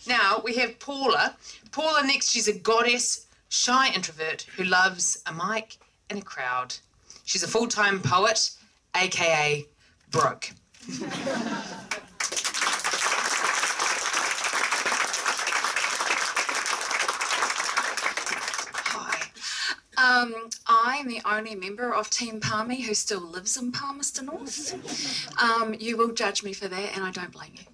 Now we have Paula. Paula next, she's a goddess, shy introvert who loves a mic and a crowd. She's a full-time poet, aka broke. I'm the only member of Team Palmy who still lives in Palmerston North. You will judge me for that, and I don't blame you.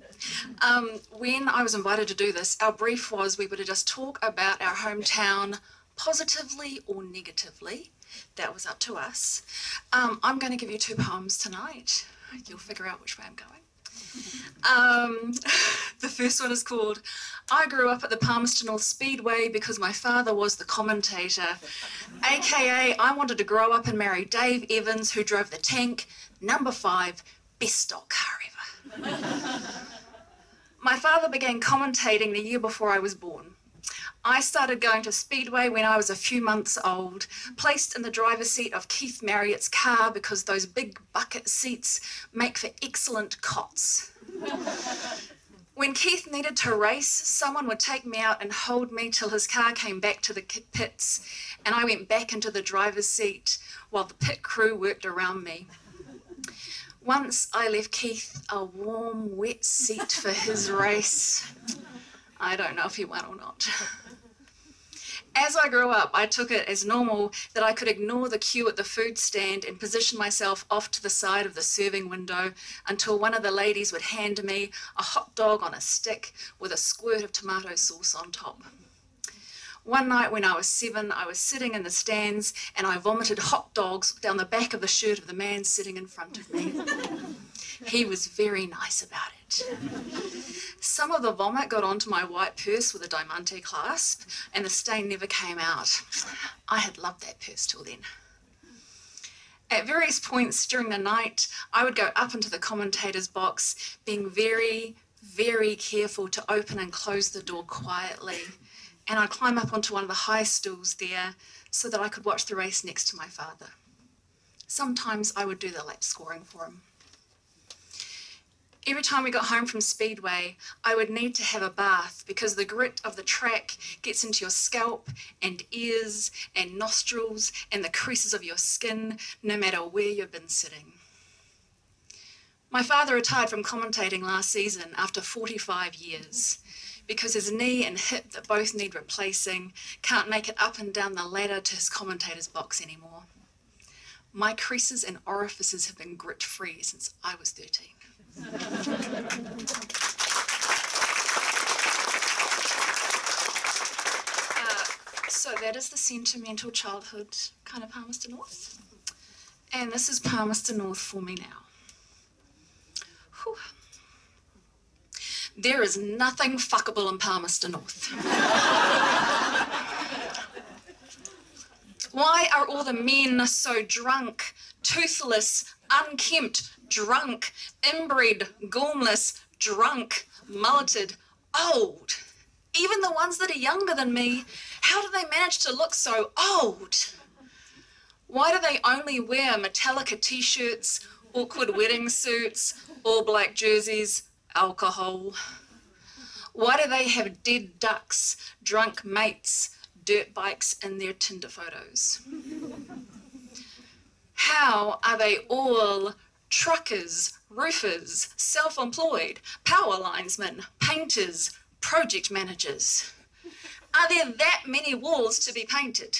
When I was invited to do this, our brief was we were to just talk about our hometown positively or negatively. That was up to us. I'm going to give you 2 poems tonight. You'll figure out which way I'm going. The first one is called I Grew Up at the Palmerston North Speedway because my father was the commentator, aka I wanted to grow up and marry Dave Evans, who drove the tank, number 5, best stock car ever. My father began commentating the year before I was born. I started going to Speedway when I was a few months old, placed in the driver's seat of Keith Marriott's car because those big bucket seats make for excellent cots. When Keith needed to race, someone would take me out and hold me till his car came back to the pits, and I went back into the driver's seat while the pit crew worked around me. Once I left Keith a warm, wet seat for his race. I don't know if he won or not. As I grew up, I took it as normal that I could ignore the queue at the food stand and position myself off to the side of the serving window until one of the ladies would hand me a hot dog on a stick with a squirt of tomato sauce on top. One night when I was 7, I was sitting in the stands and I vomited hot dogs down the back of the shirt of the man sitting in front of me. He was very nice about it. Some of the vomit got onto my white purse with a diamante clasp, and the stain never came out. I had loved that purse till then. At various points during the night, I would go up into the commentator's box, being very, very careful to open and close the door quietly, and I'd climb up onto one of the high stools there so that I could watch the race next to my father. Sometimes I would do the lap scoring for him. Every time we got home from Speedway, I would need to have a bath because the grit of the track gets into your scalp and ears and nostrils and the creases of your skin, no matter where you've been sitting. My father retired from commentating last season after 45 years because his knee and hip that both need replacing can't make it up and down the ladder to his commentator's box anymore. My creases and orifices have been grit-free since I was 13. So that is the sentimental childhood kind of Palmerston North. And this is Palmerston North for me now. Whew. There is nothing fuckable in Palmerston North. Why are all the men so drunk, toothless, unkempt, drunk, inbred, gormless, drunk, mulleted, old? Even the ones that are younger than me, how do they manage to look so old? Why do they only wear Metallica t-shirts, awkward wedding suits, all black jerseys, alcohol? Why do they have dead ducks, drunk mates, dirt bikes in their Tinder photos? How are they all truckers, roofers, self-employed, power linesmen, painters, project managers? Are there that many walls to be painted?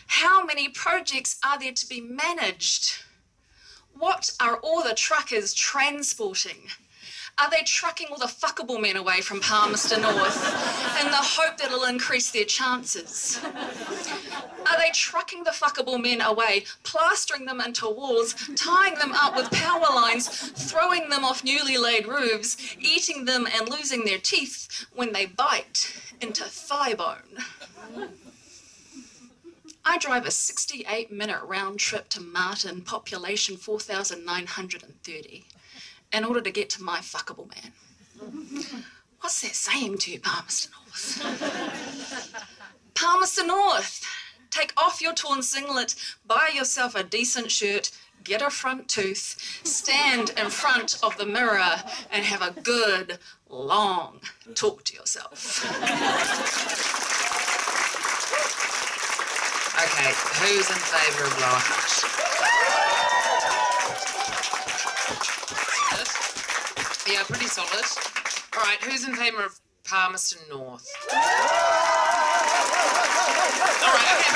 How many projects are there to be managed? What are all the truckers transporting? Are they trucking all the fuckable men away from Palmerston North in the hope that it'll increase their chances? Are they trucking the fuckable men away, plastering them into walls, tying them up with power lines, throwing them off newly laid roofs, eating them and losing their teeth when they bite into thigh bone? I drive a 68-minute round trip to Martin, population 4,930. In order to get to my fuckable man. What's that saying to you, Palmerston North? Palmerston North, take off your torn singlet, buy yourself a decent shirt, get a front tooth, stand in front of the mirror and have a good, long. Talk to yourself. Okay, who's in favour of Lower Hutt? Yeah, pretty solid. All right, who's in favour of Palmerston North? All right,